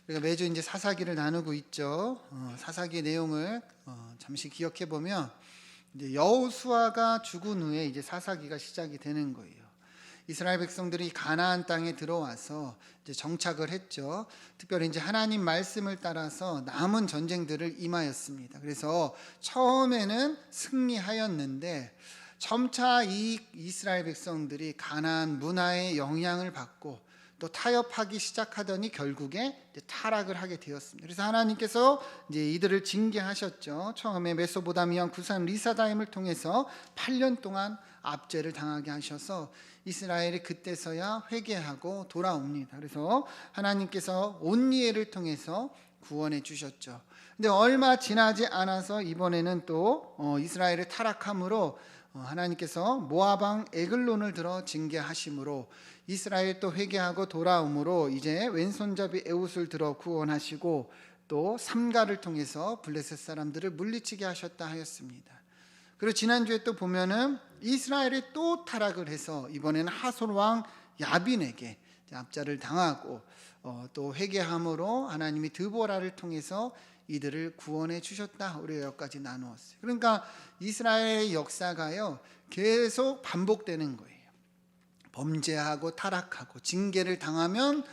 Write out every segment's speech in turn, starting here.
우리가 매주 이제 사사기를 나누고 있죠. 사사기 내용을 잠시 기억해 보면 이제 여호수아가 죽은 후에 이제 사사기가 시작이 되는 거예요. 이스라엘 백성들이 가나안 땅에 들어와서 이제 정착을 했죠. 특별히 이제 하나님 말씀을 따라서 남은 전쟁들을 임하였습니다. 그래서 처음에는 승리하였는데 점차 이 이스라엘 백성들이 가나안 문화의 영향을 받고 또 타협하기 시작하더니 결국에 타락을 하게 되었습니다. 그래서 하나님께서 이제 이들을 징계하셨죠. 처음에 메소보다미아 구산 리사다임을 통해서 8년 동안 압제를 당하게 하셔서 이스라엘이 그때서야 회개하고 돌아옵니다. 그래서 하나님께서 온니엘을 통해서 구원해 주셨죠. 근데 얼마 지나지 않아서 이번에는 또 이스라엘의 타락함으로 하나님께서 모압 왕 에글론을 들어 징계하심으로 이스라엘 또 회개하고 돌아오므로 이제 왼손잡이 에웃을 들어 구원하시고 또 삼가를 통해서 블레셋 사람들을 물리치게 하셨다 하였습니다. 그리고 지난주에 또 보면은 이스라엘이 또 타락을 해서 이번에는 하솔 왕 야빈에게 압자를 당하고 또 회개함으로 하나님이 드보라를 통해서 이들을 구원해 주셨다. 우리가 여기까지 나누었어요. 그러니까 이스라엘의 역사가요 계속 반복되는 거예요. 범죄하고 타락하고 징계를 당하면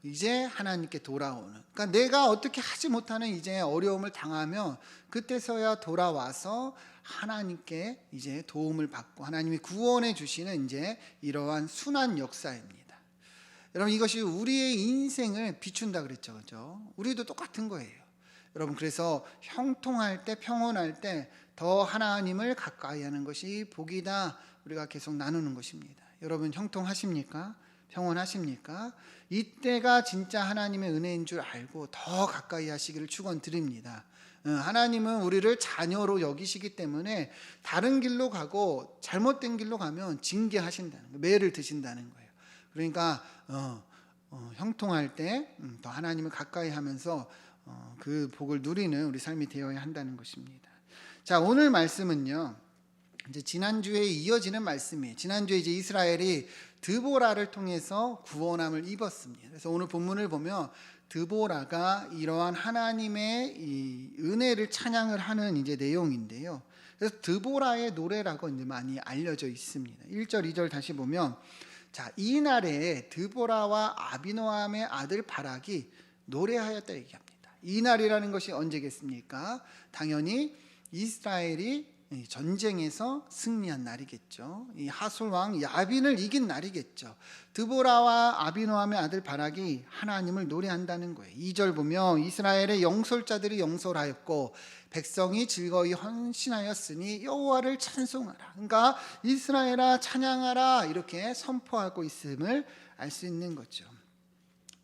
이제 하나님께 돌아오는, 그러니까 내가 어떻게 하지 못하는 이제 어려움을 당하면 그때서야 돌아와서 하나님께 이제 도움을 받고 하나님이 구원해 주시는 이제 이러한 순환 역사입니다. 여러분, 이것이 우리의 인생을 비춘다 그랬죠, 그죠? 우리도 똑같은 거예요. 여러분, 그래서 형통할 때, 평온할 때 더 하나님을 가까이 하는 것이 복이다. 우리가 계속 나누는 것입니다. 여러분, 형통하십니까? 평온하십니까? 이때가 진짜 하나님의 은혜인 줄 알고 더 가까이 하시기를 축원드립니다. 하나님은 우리를 자녀로 여기시기 때문에 다른 길로 가고 잘못된 길로 가면 징계하신다는 거예요. 매를 드신다는 거예요. 그러니까 형통할 때 더 하나님을 가까이 하면서 그 복을 누리는 우리 삶이 되어야 한다는 것입니다. 자, 오늘 말씀은요, 이제 지난주에 이어지는 말씀이에요. 지난주에 이제 이스라엘이 드보라를 통해서 구원함을 입었습니다. 그래서 오늘 본문을 보면 드보라가 이러한 하나님의 이 은혜를 찬양을 하는 이제 내용인데요. 그래서 드보라의 노래라고 이제 많이 알려져 있습니다. 1절, 2절 다시 보면, 자, 이날에 드보라와 아비노함의 아들 바락이 노래하였다 얘기합니다. 이날이라는 것이 언제겠습니까? 당연히 이스라엘이 전쟁에서 승리한 날이겠죠. 이 하솔 왕 야빈을 이긴 날이겠죠. 드보라와 아비노함의 아들 바락이 하나님을 노래한다는 거예요. 2절 보면 이스라엘의 영솔자들이 영솔하였고 백성이 즐거이 헌신하였으니 여호와를 찬송하라. 그러니까 이스라엘아 찬양하라, 이렇게 선포하고 있음을 알 수 있는 거죠.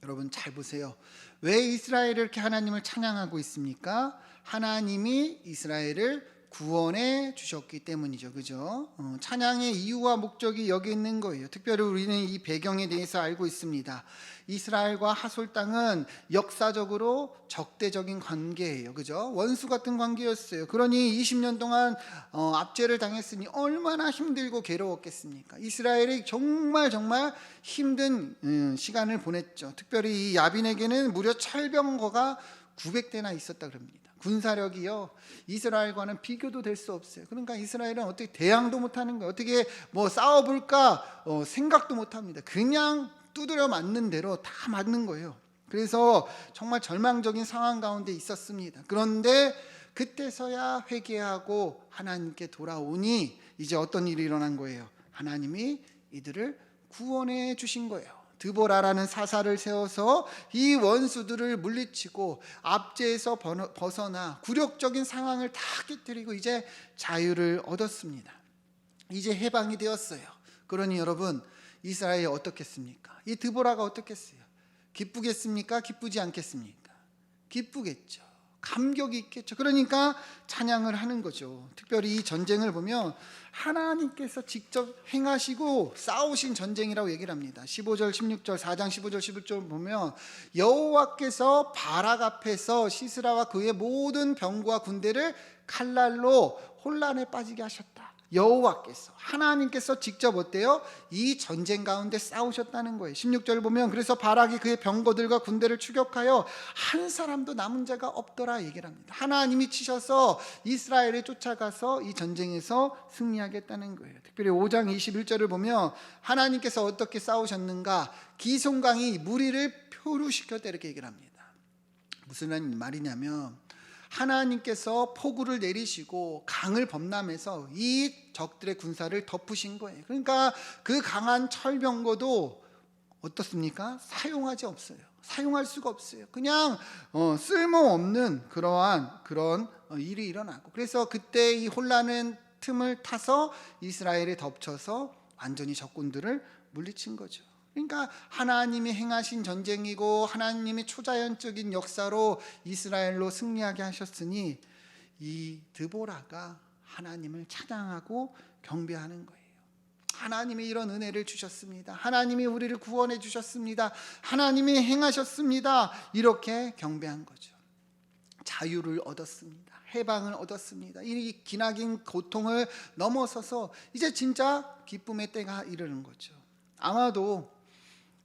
여러분, 잘 보세요. 왜 이스라엘이 이렇게 하나님을 찬양하고 있습니까? 하나님이 이스라엘을 구원해 주셨기 때문이죠. 그죠? 찬양의 이유와 목적이 여기 있는 거예요. 특별히 우리는 이 배경에 대해서 알고 있습니다. 이스라엘과 하솔 땅은 역사적으로 적대적인 관계예요. 그죠? 원수 같은 관계였어요. 그러니 20년 동안 압제를 당했으니 얼마나 힘들고 괴로웠겠습니까? 이스라엘이 정말 힘든 시간을 보냈죠. 특별히 이 야빈에게는 무려 철병거가 900대나 있었다 그럽니다. 군사력이요, 이스라엘과는 비교도 될 수 없어요. 그러니까 이스라엘은 어떻게 대항도 못하는 거예요. 어떻게 뭐 싸워볼까 생각도 못합니다. 그냥 두드려 맞는 대로 다 맞는 거예요. 그래서 정말 절망적인 상황 가운데 있었습니다. 그런데 그때서야 회개하고 하나님께 돌아오니 이제 어떤 일이 일어난 거예요? 하나님이 이들을 구원해 주신 거예요. 드보라라는 사사를 세워서 이 원수들을 물리치고 압제에서 벗어나 굴욕적인 상황을 다 깨뜨리고 이제 자유를 얻었습니다. 이제 해방이 되었어요. 그러니 여러분, 이스라엘이 어떻겠습니까? 이 드보라가 어떻겠어요? 기쁘겠습니까? 기쁘지 않겠습니까? 기쁘겠죠. 감격이 있겠죠. 그러니까 찬양을 하는 거죠. 특별히 이 전쟁을 보면 하나님께서 직접 행하시고 싸우신 전쟁이라고 얘기를 합니다. 15절, 16절, 4장 15절, 11절 보면 여호와께서 바락 앞에서 시스라와 그의 모든 병과 군대를 칼날로 혼란에 빠지게 하셨다. 여호와께서 하나님께서 직접 어때요? 이 전쟁 가운데 싸우셨다는 거예요. 16절 보면 그래서 바락이 그의 병거들과 군대를 추격하여 한 사람도 남은 자가 없더라 얘기를 합니다. 하나님이 치셔서 이스라엘에 쫓아가서 이 전쟁에서 승리하겠다는 거예요. 특별히 5장 21절을 보면 하나님께서 어떻게 싸우셨는가? 기송강이 무리를 표류시켰다 이렇게 얘기를 합니다. 무슨 말이냐면 하나님께서 폭우를 내리시고 강을 범람해서 이 적들의 군사를 덮으신 거예요. 그러니까 그 강한 철병거도 어떻습니까? 사용할 수가 없어요. 그냥 쓸모없는 그런 일이 일어나고, 그래서 그때 이 혼란의 틈을 타서 이스라엘에 덮쳐서 완전히 적군들을 물리친 거죠. 그러니까 하나님이 행하신 전쟁이고 하나님의 초자연적인 역사로 이스라엘로 승리하게 하셨으니 이 드보라가 하나님을 찬양하고 경배하는 거예요. 하나님이 이런 은혜를 주셨습니다. 하나님이 우리를 구원해 주셨습니다. 하나님이 행하셨습니다. 이렇게 경배한 거죠. 자유를 얻었습니다. 해방을 얻었습니다. 이 기나긴 고통을 넘어서서 이제 진짜 기쁨의 때가 이르는 거죠. 아마도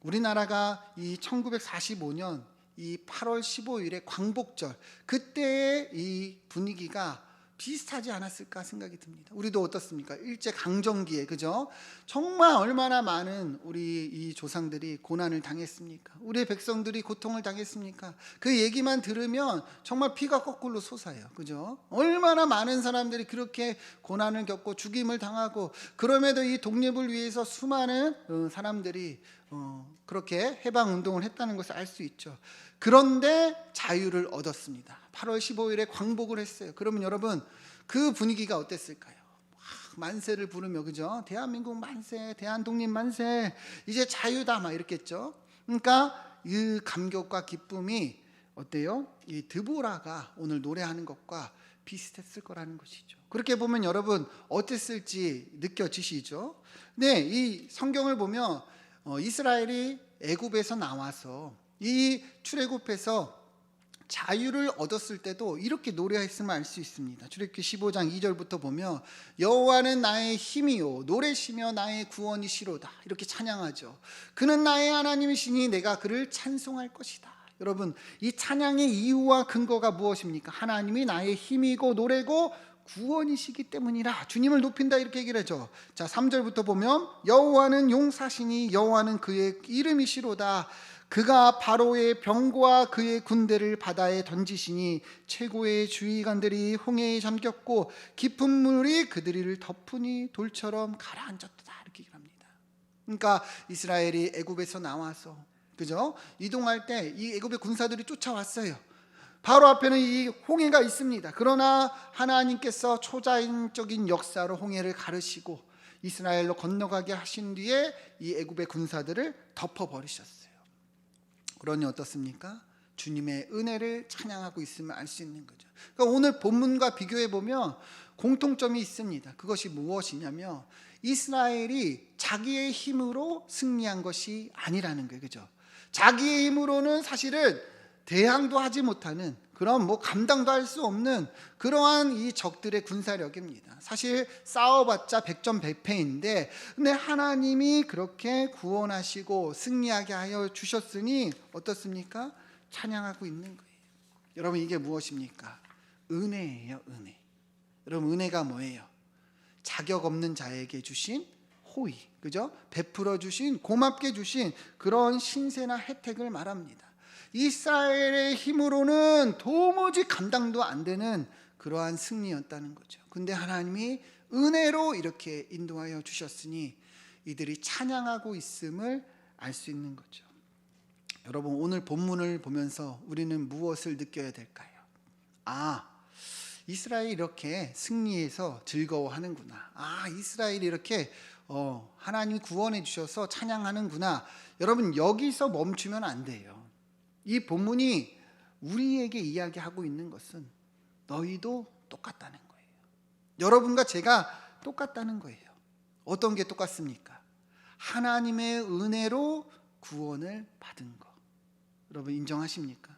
우리나라가 이 1945년 이 8월 15일의 광복절, 그때의 이 분위기가 비슷하지 않았을까 생각이 듭니다. 우리도 어떻습니까? 일제 강점기에, 그죠? 정말 얼마나 많은 우리 이 조상들이 고난을 당했습니까? 우리의 백성들이 고통을 당했습니까? 그 얘기만 들으면 정말 피가 거꾸로 솟아요, 그죠? 얼마나 많은 사람들이 그렇게 고난을 겪고 죽임을 당하고, 그럼에도 이 독립을 위해서 수많은 사람들이 그렇게 해방 운동을 했다는 것을 알 수 있죠. 그런데 자유를 얻었습니다. 8월 15일에 광복을 했어요. 그러면 여러분, 그 분위기가 어땠을까요? 만세를 부르며, 그죠? 대한민국 만세, 대한독립 만세, 이제 자유다 막 이랬겠죠. 그러니까 이 감격과 기쁨이 어때요? 이 드보라가 오늘 노래하는 것과 비슷했을 거라는 것이죠. 그렇게 보면 여러분 어땠을지 느껴지시죠? 네, 이 성경을 보면 이스라엘이 애굽에서 나와서 이 출애굽에서 자유를 얻었을 때도 이렇게 노래했음을 알 수 있습니다. 출애굽기 15장 2절부터 보면 여호와는 나의 힘이요 노래시며 나의 구원이시로다 이렇게 찬양하죠. 그는 나의 하나님이시니 내가 그를 찬송할 것이다. 여러분, 이 찬양의 이유와 근거가 무엇입니까? 하나님이 나의 힘이고 노래고 구원이시기 때문이라, 주님을 높인다 이렇게 얘기를 하죠. 자, 3절부터 보면 여호와는 용사시니 여호와는 그의 이름이시로다. 그가 바로의 병과 그의 군대를 바다에 던지시니 최고의 주의관들이 홍해에 잠겼고 깊은 물이 그들을 덮으니 돌처럼 가라앉았다 이렇게 얘기합니다. 그러니까 이스라엘이 애굽에서 나와서, 그죠? 이동할 때 이 애굽의 군사들이 쫓아왔어요. 바로 앞에는 이 홍해가 있습니다. 그러나 하나님께서 초자연적인 역사로 홍해를 가르시고 이스라엘로 건너가게 하신 뒤에 이 애굽의 군사들을 덮어버리셨어요. 그러니 어떻습니까? 주님의 은혜를 찬양하고 있음을 알 수 있는 거죠. 그러니까 오늘 본문과 비교해 보면 공통점이 있습니다. 그것이 무엇이냐면 이스라엘이 자기의 힘으로 승리한 것이 아니라는 거예요. 그죠? 자기의 힘으로는 사실은 대항도 하지 못하는, 그런 감당도 할 수 없는 그러한 이 적들의 군사력입니다. 사실 싸워봤자 백전백패인데, 근데 하나님이 그렇게 구원하시고 승리하게 하여 주셨으니 어떻습니까? 찬양하고 있는 거예요. 여러분, 이게 무엇입니까? 은혜예요, 은혜. 여러분, 은혜가 뭐예요? 자격 없는 자에게 주신 호의, 그죠? 베풀어 주신, 고맙게 주신 그런 신세나 혜택을 말합니다. 이스라엘의 힘으로는 도무지 감당도 안 되는 그러한 승리였다는 거죠. 근데 하나님이 은혜로 이렇게 인도하여 주셨으니 이들이 찬양하고 있음을 알 수 있는 거죠. 여러분, 오늘 본문을 보면서 우리는 무엇을 느껴야 될까요? 이스라엘이 이렇게 승리해서 즐거워하는구나. 이스라엘이 이렇게 하나님이 구원해 주셔서 찬양하는구나. 여러분, 여기서 멈추면 안 돼요. 이 본문이 우리에게 이야기하고 있는 것은 너희도 똑같다는 거예요. 여러분과 제가 똑같다는 거예요. 어떤 게 똑같습니까? 하나님의 은혜로 구원을 받은 거. 여러분, 인정하십니까?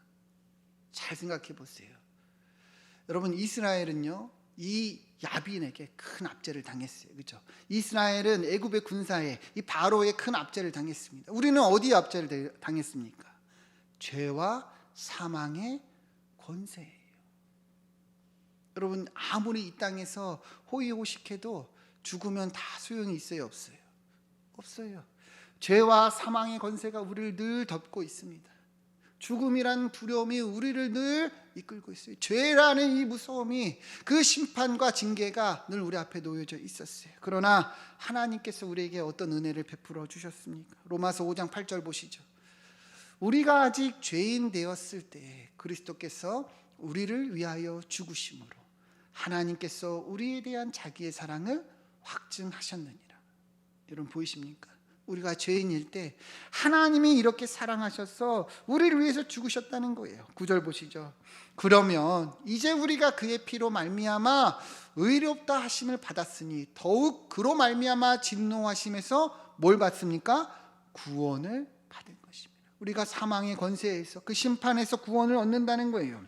잘 생각해 보세요. 여러분, 이스라엘은요 이 야빈에게 큰 압제를 당했어요. 그렇죠? 이스라엘은 애굽의 군사에 이 바로의 큰 압제를 당했습니다. 우리는 어디에 압제를 당했습니까? 죄와 사망의 권세예요. 여러분, 아무리 이 땅에서 호의호식해도 죽으면 다 소용이 있어요, 없어요? 없어요. 죄와 사망의 권세가 우리를 늘 덮고 있습니다. 죽음이란 두려움이 우리를 늘 이끌고 있어요. 죄라는 이 무서움이, 그 심판과 징계가 늘 우리 앞에 놓여져 있었어요. 그러나 하나님께서 우리에게 어떤 은혜를 베풀어 주셨습니까? 로마서 5장 8절 보시죠. 우리가 아직 죄인 되었을 때 그리스도께서 우리를 위하여 죽으심으로 하나님께서 우리에 대한 자기의 사랑을 확증하셨느니라. 여러분 보이십니까? 우리가 죄인일 때 하나님이 이렇게 사랑하셔서 우리를 위해서 죽으셨다는 거예요. 9절 보시죠. 그러면 이제 우리가 그의 피로 말미암아 의롭다 하심을 받았으니 더욱 그로 말미암아 진노하심에서 뭘 받습니까? 구원을 받은 것입니다. 우리가 사망의 권세에서, 그 심판에서 구원을 얻는다는 거예요.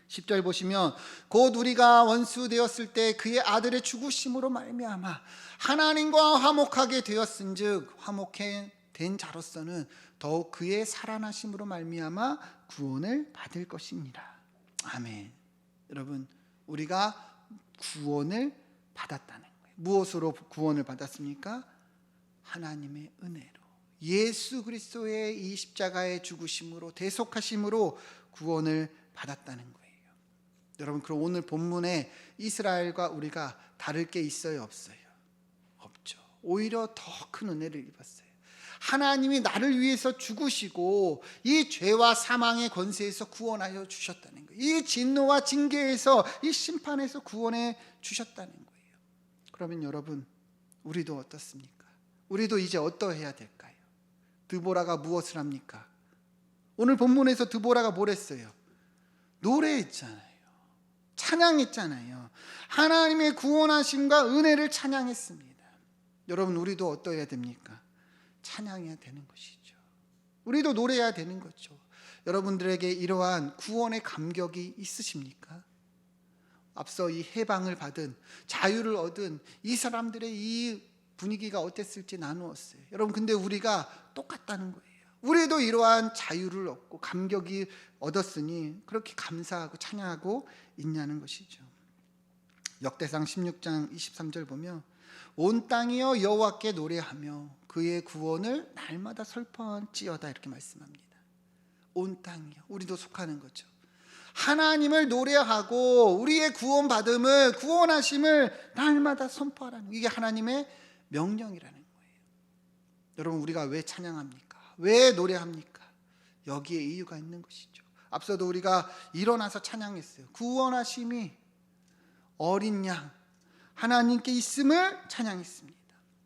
10절 보시면 곧 우리가 원수 되었을 때 그의 아들의 죽으심으로 말미암아 하나님과 화목하게 되었은즉 화목해 된 자로서는 더욱 그의 살아나심으로 말미암아 구원을 받을 것이니라. 아멘. 여러분, 우리가 구원을 받았다는 거예요. 무엇으로 구원을 받았습니까? 하나님의 은혜로, 예수 그리스도의 이 십자가의 죽으심으로, 대속하심으로 구원을 받았다는 거예요. 여러분, 그럼 오늘 본문에 이스라엘과 우리가 다를 게 있어요, 없어요? 없죠. 오히려 더 큰 은혜를 입었어요. 하나님이 나를 위해서 죽으시고 이 죄와 사망의 권세에서 구원하여 주셨다는 거예요. 이 진노와 징계에서, 이 심판에서 구원해 주셨다는 거예요. 그러면 여러분, 우리도 어떻습니까? 우리도 이제 어떠해야 될까요? 드보라가 무엇을 합니까? 오늘 본문에서 드보라가 뭘 했어요? 노래했잖아요. 찬양했잖아요. 하나님의 구원하심과 은혜를 찬양했습니다. 여러분, 우리도 어떠해야 됩니까? 찬양해야 되는 것이죠. 우리도 노래해야 되는 거죠. 여러분들에게 이러한 구원의 감격이 있으십니까? 앞서 이 해방을 받은, 자유를 얻은 이 사람들의 이 분위기가 어땠을지 나누었어요. 여러분, 근데 우리가 똑같다는 거예요. 우리도 이러한 자유를 얻고 감격이 얻었으니 그렇게 감사하고 찬양하고 있냐는 것이죠. 역대상 16장 23절 보면 온 땅이여 여호와께 노래하며 그의 구원을 날마다 설포할지어다, 이렇게 말씀합니다. 온 땅이요, 우리도 속하는 거죠. 하나님을 노래하고 우리의 구원받음을, 구원하심을 날마다 선포하라는, 이게 하나님의 명령이라는 거예요. 여러분, 우리가 왜 찬양합니까? 왜 노래합니까? 여기에 이유가 있는 것이죠. 앞서도 우리가 일어나서 찬양했어요. 구원하심이 어린 양 하나님께 있음을 찬양했습니다.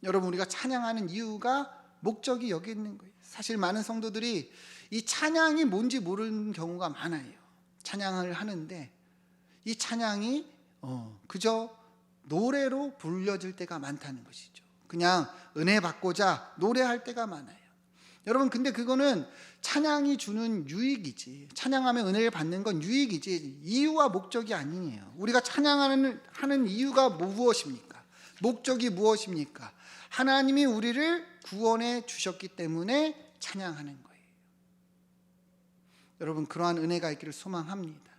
여러분, 우리가 찬양하는 이유가, 목적이 여기 있는 거예요. 사실 많은 성도들이 이 찬양이 뭔지 모르는 경우가 많아요. 찬양을 하는데 이 찬양이 그저 노래로 불려질 때가 많다는 것이죠. 그냥 은혜 받고자 노래할 때가 많아요. 여러분, 근데 그거는 찬양이 주는 유익이지, 찬양하면 은혜를 받는 건 유익이지 이유와 목적이 아니에요. 우리가 찬양하는 이유가 무엇입니까? 목적이 무엇입니까? 하나님이 우리를 구원해 주셨기 때문에 찬양하는 거예요. 여러분, 그러한 은혜가 있기를 소망합니다.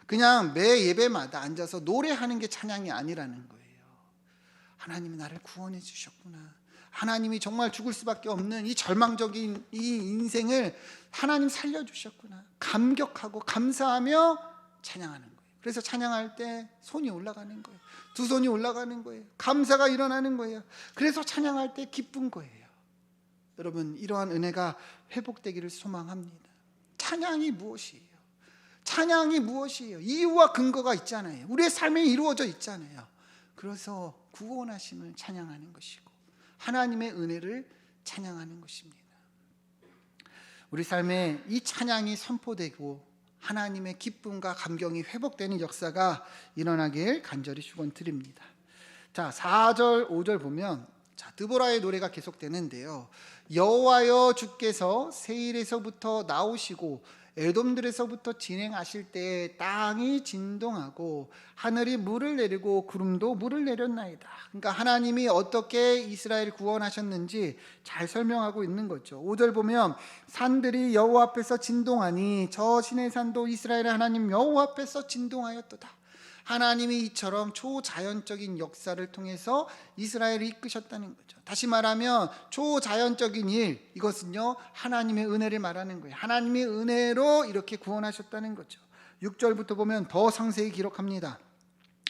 그냥 매 예배마다 앉아서 노래하는 게 찬양이 아니라는 거예요. 하나님이 나를 구원해 주셨구나, 하나님이 정말 죽을 수밖에 없는 이 절망적인 이 인생을 하나님 살려주셨구나, 감격하고 감사하며 찬양하는 거예요. 그래서 찬양할 때 손이 올라가는 거예요. 두 손이 올라가는 거예요. 감사가 일어나는 거예요. 그래서 찬양할 때 기쁜 거예요. 여러분, 이러한 은혜가 회복되기를 소망합니다. 찬양이 무엇이에요? 찬양이 무엇이에요? 이유와 근거가 있잖아요. 우리의 삶에 이루어져 있잖아요. 그래서 구원하심을 찬양하는 것이고 하나님의 은혜를 찬양하는 것입니다. 우리 삶에 이 찬양이 선포되고 하나님의 기쁨과 감격이 회복되는 역사가 일어나길 간절히 축원드립니다. 자, 4절 5절 보면 드보라의 노래가 계속되는데요. 여호와여, 주께서 세일에서부터 나오시고 에돔들에서부터 진행하실 때 땅이 진동하고 하늘이 물을 내리고 구름도 물을 내렸나이다. 그러니까 하나님이 어떻게 이스라엘을 구원하셨는지 잘 설명하고 있는 거죠. 5절 보면 산들이 여호와 앞에서 진동하니 저 시내산도 이스라엘의 하나님 여호와 앞에서 진동하였도다. 하나님이 이처럼 초자연적인 역사를 통해서 이스라엘을 이끄셨다는 거죠. 다시 말하면 초자연적인 일, 이것은요 하나님의 은혜를 말하는 거예요. 하나님의 은혜로 이렇게 구원하셨다는 거죠. 6절부터 보면 더 상세히 기록합니다.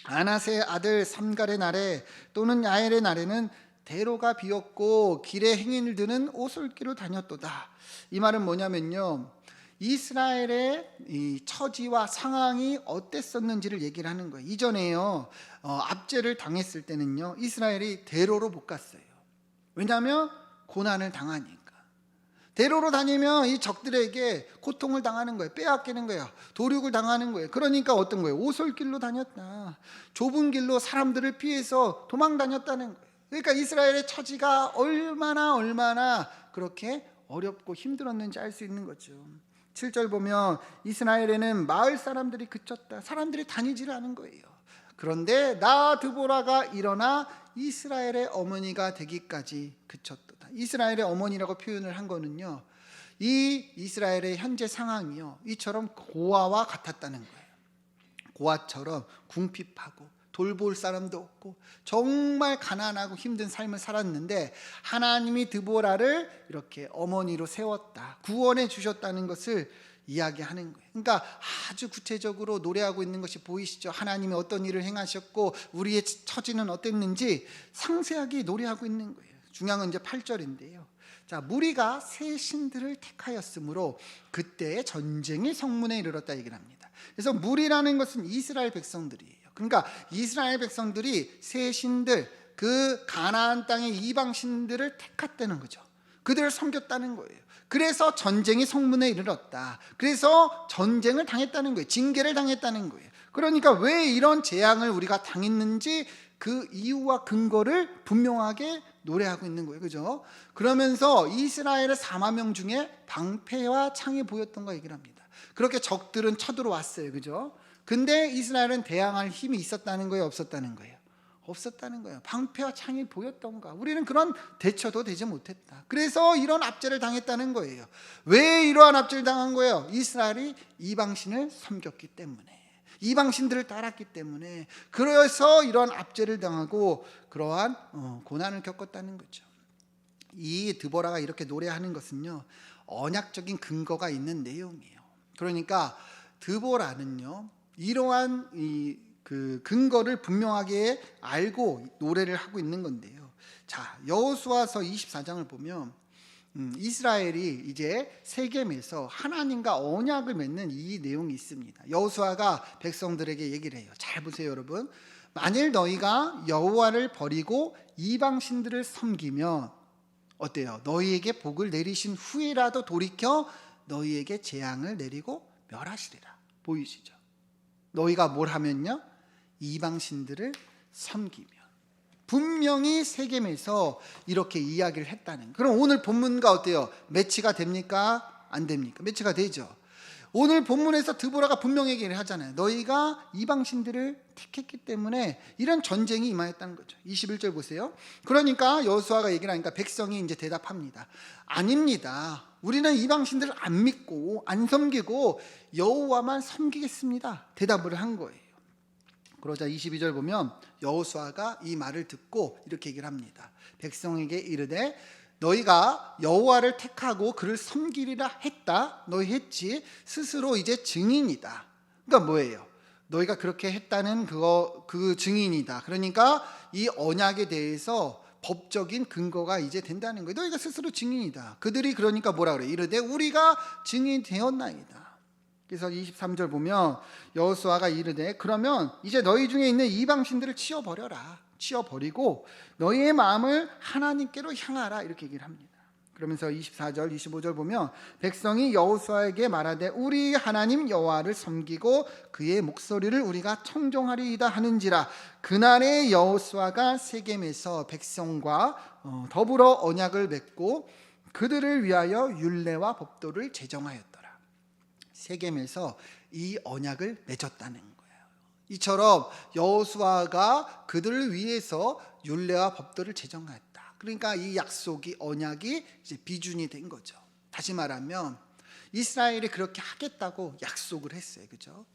아낫의 아들 삼갈의 날에 또는 야엘의 날에는 대로가 비었고 길에 행인을 드는 오솔길로 다녔도다. 이 말은 뭐냐면요, 이스라엘의 이 처지와 상황이 어땠었는지를 얘기를 하는 거예요. 이전에요 압제를 당했을 때는요 이스라엘이 대로로 못 갔어요. 왜냐하면 고난을 당하니까. 대로로 다니면 이 적들에게 고통을 당하는 거예요. 빼앗기는 거예요. 도륙을 당하는 거예요. 그러니까 어떤 거예요? 오솔길로 다녔다. 좁은 길로 사람들을 피해서 도망 다녔다는 거예요. 그러니까 이스라엘의 처지가 얼마나 그렇게 어렵고 힘들었는지 알 수 있는 거죠. 7절 보면 이스라엘에는 마을 사람들이 그쳤다. 사람들이 다니지를 않은 거예요. 그런데 나 드보라가 일어나 이스라엘의 어머니가 되기까지 그쳤도다. 이스라엘의 어머니라고 표현을 한 거는요, 이 이스라엘의 현재 상황이요 이처럼 고아와 같았다는 거예요. 고아처럼 궁핍하고 돌볼 사람도 없고 정말 가난하고 힘든 삶을 살았는데 하나님이 드보라를 이렇게 어머니로 세웠다, 구원해 주셨다는 것을 이야기하는 거예요. 그러니까 아주 구체적으로 노래하고 있는 것이 보이시죠? 하나님이 어떤 일을 행하셨고 우리의 처지는 어땠는지 상세하게 노래하고 있는 거예요. 중요한 건 이제 8절인데요. 자, 무리가 새 신들을 택하였으므로 그때 전쟁이 성문에 이르렀다 얘기를 합니다. 그래서 무리라는 것은 이스라엘 백성들이에요. 그러니까 이스라엘 백성들이 새 신들, 그 가나안 땅의 이방 신들을 택했다는 거죠. 그들을 섬겼다는 거예요. 그래서 전쟁이 성문에 이르렀다. 그래서 전쟁을 당했다는 거예요. 징계를 당했다는 거예요. 그러니까 왜 이런 재앙을 우리가 당했는지 그 이유와 근거를 분명하게 노래하고 있는 거예요. 그죠? 그러면서 이스라엘의 4만 명 중에 방패와 창이 보였던 거 얘기를 합니다. 그렇게 적들은 쳐들어왔어요. 그죠? 근데 이스라엘은 대항할 힘이 있었다는 거예요? 없었다는 거예요? 없었다는 거예요. 방패와 창이 보였던가? 우리는 그런 대처도 되지 못했다. 그래서 이런 압제를 당했다는 거예요. 왜 이러한 압제를 당한 거예요? 이스라엘이 이방신을 섬겼기 때문에, 이방신들을 따랐기 때문에, 그래서 이러한 압제를 당하고 그러한 고난을 겪었다는 거죠. 이 드보라가 이렇게 노래하는 것은요 언약적인 근거가 있는 내용이에요. 그러니까 드보라는요 이러한 그 근거를 분명하게 알고 노래를 하고 있는 건데요. 자, 여호수아서 24장을 보면 이스라엘이 이제 세겜에서 하나님과 언약을 맺는 이 내용이 있습니다. 여호수아가 백성들에게 얘기를 해요. 잘 보세요, 여러분. 만일 너희가 여호와를 버리고 이방 신들을 섬기면 어때요? 너희에게 복을 내리신 후에라도 돌이켜 너희에게 재앙을 내리고 멸하시리라. 보이시죠? 너희가 뭘 하면요? 이방 신들을 섬기면. 분명히 세겜에서 이렇게 이야기를 했다는. 그럼 오늘 본문과 어때요? 매치가 됩니까? 안 됩니까? 매치가 되죠. 오늘 본문에서 드보라가 분명히 얘기를 하잖아요. 너희가 이방 신들을 택했기 때문에 이런 전쟁이 임하였다는 거죠. 21절 보세요. 그러니까 여호수아가 얘기를 하니까 백성이 이제 대답합니다. 아닙니다. 우리는 이방 신들을 안 믿고 안 섬기고 여호와만 섬기겠습니다. 대답을 한 거예요. 그러자 22절 보면 여호수아가 이 말을 듣고 이렇게 얘기를 합니다. 백성에게 이르되 너희가 여호와를 택하고 그를 섬기리라 했다. 너희 했지. 스스로 이제 증인이다. 그러니까 뭐예요? 너희가 그렇게 했다는 그 증인이다. 그러니까 이 언약에 대해서 법적인 근거가 이제 된다는 거예요. 너희가 스스로 증인이다. 그들이 그러니까 뭐라 그래? 이르되 우리가 증인 되었나이다. 그래서 23절 보면 여호수아가 이르되 그러면 이제 너희 중에 있는 이방 신들을 치워버려라. 치워버리고 너희의 마음을 하나님께로 향하라. 이렇게 얘기를 합니다. 그러면서 24절 25절 보면 백성이 여호수아에게 말하되 우리 하나님 여호와를 섬기고 그의 목소리를 우리가 청종하리이다 하는지라. 그날에 여호수아가 세겜에서 백성과 더불어 언약을 맺고 그들을 위하여 율례와 법도를 제정하였더라. 세겜에서 이 언약을 맺었다는 거예요. 이처럼 여호수아가 그들을 위해서 율례와 법도를 제정했다. 그러니까 이 약속이, 언약이 이제 비준이 된 거죠. 다시 말하면 이스라엘이 그렇게 하겠다고 약속을 했어요. 그죠?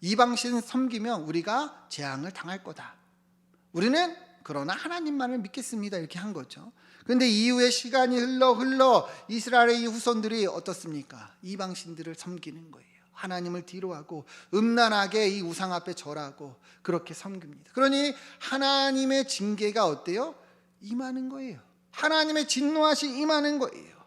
이방신 섬기면 우리가 재앙을 당할 거다. 우리는 그러나 하나님만을 믿겠습니다. 이렇게 한 거죠. 그런데 이후에 시간이 흘러 이스라엘의 이 후손들이 어떻습니까? 이방신들을 섬기는 거예요. 하나님을 뒤로하고 음란하게 이 우상 앞에 절하고 그렇게 섬깁니다. 그러니 하나님의 징계가 어때요? 임하는 거예요. 하나님의 진노하시 임하는 거예요.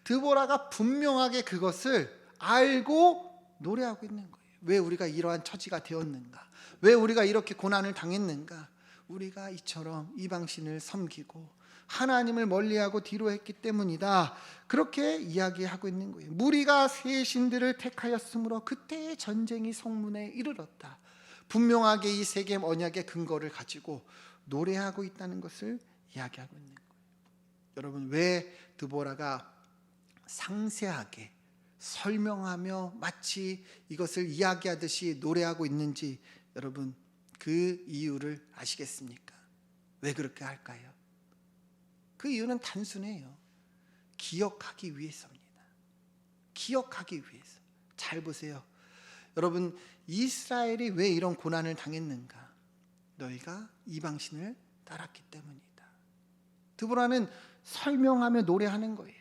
드보라가 분명하게 그것을 알고 노래하고 있는 거예요. 왜 우리가 이러한 처지가 되었는가? 왜 우리가 이렇게 고난을 당했는가? 우리가 이처럼 이방신을 섬기고 하나님을 멀리하고 뒤로 했기 때문이다. 그렇게 이야기하고 있는 거예요. 무리가 새 신들을 택하였으므로 그때의 전쟁이 성문에 이르렀다. 분명하게 이 세겜 언약의 근거를 가지고 노래하고 있다는 것을 이야기하고 있는 거예요. 여러분, 왜 드보라가 상세하게 설명하며 마치 이것을 이야기하듯이 노래하고 있는지 여러분 그 이유를 아시겠습니까? 왜 그렇게 할까요? 그 이유는 단순해요. 기억하기 위해서입니다. 기억하기 위해서. 잘 보세요. 여러분, 이스라엘이 왜 이런 고난을 당했는가? 너희가 이방신을 따랐기 때문이다. 드보라는 설명하며 노래하는 거예요.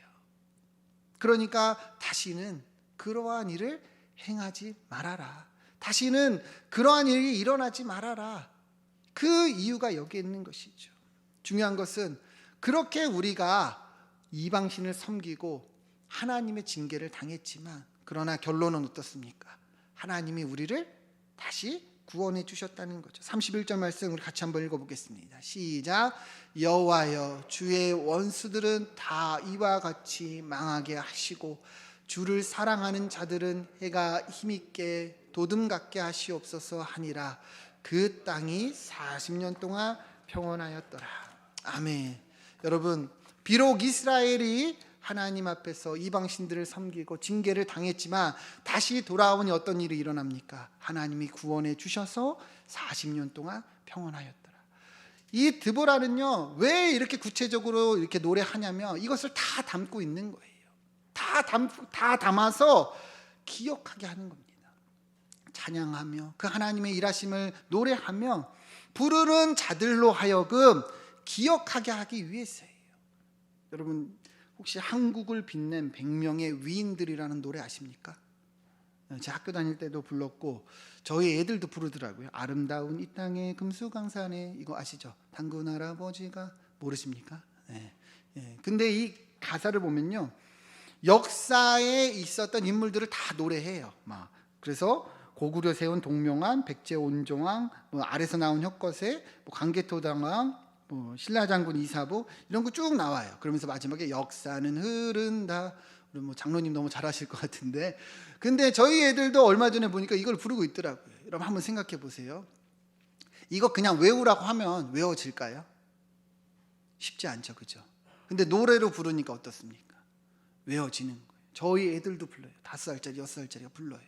그러니까 다시는 그러한 일을 행하지 말아라. 다시는 그러한 일이 일어나지 말아라. 그 이유가 여기에 있는 것이죠. 중요한 것은 그렇게 우리가 이방신을 섬기고 하나님의 징계를 당했지만 그러나 결론은 어떻습니까? 하나님이 우리를 다시 구원해 주셨다는 거죠. 31절 말씀 우리 같이 한번 읽어보겠습니다. 시작. 여호와여, 주의 원수들은 다 이와 같이 망하게 하시고 주를 사랑하는 자들은 해가 힘있게 도둠 같게 하시옵소서 하니라. 그 땅이 40년 동안 평온하였더라. 아멘. 여러분, 비록 이스라엘이 하나님 앞에서 이방신들을 섬기고 징계를 당했지만 다시 돌아오니 어떤 일이 일어납니까? 하나님이 구원해 주셔서 40년 동안 평온하였더라. 이 드보라는요, 왜 이렇게 구체적으로 이렇게 노래하냐면 이것을 다 담고 있는 거예요. 다 담아서 기억하게 하는 겁니다. 찬양하며 그 하나님의 일하심을 노래하며 부르는 자들로 하여금 기억하게 하기 위해서예요. 여러분, 혹시 한국을 빛낸 100명의 위인들이라는 노래 아십니까? 제 학교 다닐 때도 불렀고 저희 애들도 부르더라고요. 아름다운 이 땅의 금수강산에, 이거 아시죠? 당군 할아버지가, 모르십니까? 네. 근데 이 가사를 보면요, 역사에 있었던 인물들을 다 노래해요. 그래서 고구려 세운 동명한, 백제 온종왕, 아래서 나온 혁거세, 광개토당왕, 신라장군 이사부, 이런 거 쭉 나와요. 그러면서 마지막에 역사는 흐른다. 우리 장로님 너무 잘하실 것 같은데, 근데 저희 애들도 얼마 전에 보니까 이걸 부르고 있더라고요. 여러분 한번 생각해 보세요. 이거 그냥 외우라고 하면 외워질까요? 쉽지 않죠, 그죠? 근데 노래로 부르니까 어떻습니까? 외워지는 거예요. 저희 애들도 불러요. 5살짜리, 6살짜리가 불러요.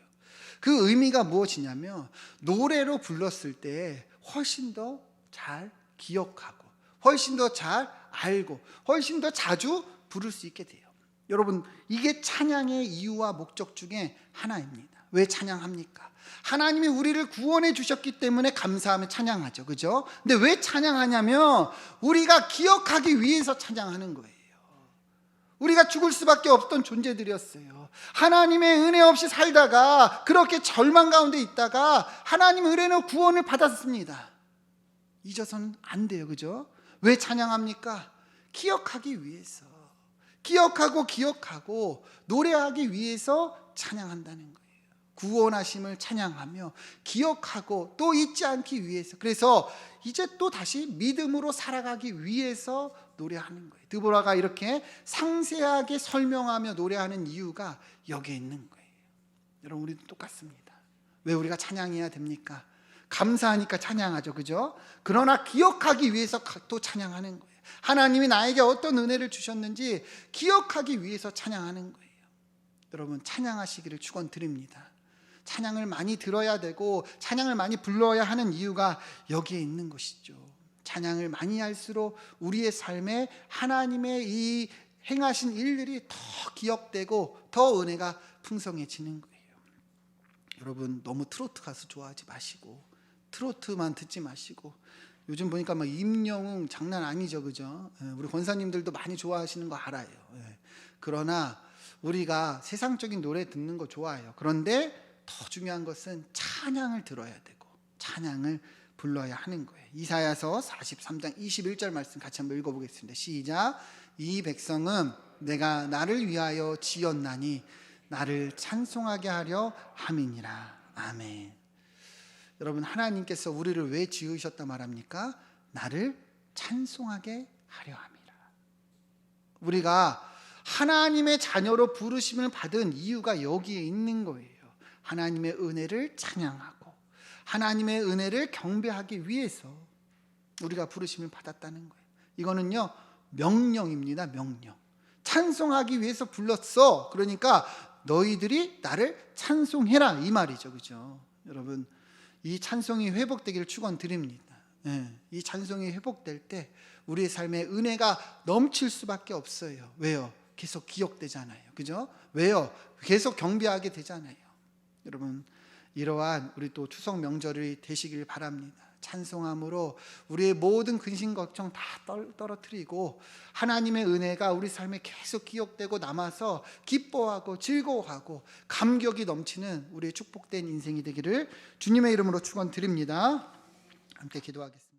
그 의미가 무엇이냐면 노래로 불렀을 때 훨씬 더 잘 기억하고 훨씬 더 잘 알고 훨씬 더 자주 부를 수 있게 돼요. 여러분, 이게 찬양의 이유와 목적 중에 하나입니다. 왜 찬양합니까? 하나님이 우리를 구원해 주셨기 때문에 감사하며 찬양하죠. 그죠? 근데 왜 찬양하냐면 우리가 기억하기 위해서 찬양하는 거예요. 우리가 죽을 수밖에 없던 존재들이었어요. 하나님의 은혜 없이 살다가 그렇게 절망 가운데 있다가 하나님의 은혜로 구원을 받았습니다. 잊어서는 안 돼요. 그죠? 왜 찬양합니까? 기억하기 위해서. 기억하고 노래하기 위해서 찬양한다는 거예요. 구원하심을 찬양하며 기억하고 또 잊지 않기 위해서. 그래서 이제 또 다시 믿음으로 살아가기 위해서 노래하는 거예요. 드보라가 이렇게 상세하게 설명하며 노래하는 이유가 여기에 있는 거예요. 여러분, 우리도 똑같습니다. 왜 우리가 찬양해야 됩니까? 감사하니까 찬양하죠. 그죠? 그러나 기억하기 위해서 또 찬양하는 거예요. 하나님이 나에게 어떤 은혜를 주셨는지 기억하기 위해서 찬양하는 거예요. 여러분, 찬양하시기를 축원드립니다. 찬양을 많이 들어야 되고 찬양을 많이 불러야 하는 이유가 여기에 있는 것이죠. 찬양을 많이 할수록 우리의 삶에 하나님의 이 행하신 일들이 더 기억되고 더 은혜가 풍성해지는 거예요. 여러분, 너무 트로트 가수 좋아하지 마시고 트로트만 듣지 마시고, 요즘 보니까 막 임영웅 장난 아니죠, 그죠? 우리 권사님들도 많이 좋아하시는 거 알아요. 그러나 우리가 세상적인 노래 듣는 거 좋아해요. 그런데 더 중요한 것은 찬양을 들어야 되고 찬양을 불러야 하는 거예요. 이사야서 43장 21절 말씀 같이 한번 읽어보겠습니다. 시작. 이 백성은 내가 나를 위하여 지었나니 나를 찬송하게 하려 함이니라. 아멘. 여러분, 하나님께서 우리를 왜 지으셨다 말합니까? 나를 찬송하게 하려 함이라. 우리가 하나님의 자녀로 부르심을 받은 이유가 여기에 있는 거예요. 하나님의 은혜를 찬양하고 하나님의 은혜를 경배하기 위해서 우리가 부르심을 받았다는 거예요. 이거는요, 명령입니다. 명령. 찬송하기 위해서 불렀어. 그러니까 너희들이 나를 찬송해라, 이 말이죠. 그죠? 여러분, 이 찬송이 회복되기를 축원드립니다. 이 찬송이 회복될 때 우리의 삶에 은혜가 넘칠 수밖에 없어요. 왜요? 계속 기억되잖아요. 그죠? 왜요? 계속 경배하게 되잖아요. 여러분, 이러한 우리 또 추석 명절이 되시길 바랍니다. 찬송함으로 우리의 모든 근심 걱정 다 떨어뜨리고 하나님의 은혜가 우리 삶에 계속 기억되고 남아서 기뻐하고 즐거워하고 감격이 넘치는 우리의 축복된 인생이 되기를 주님의 이름으로 축원드립니다. 함께 기도하겠습니다.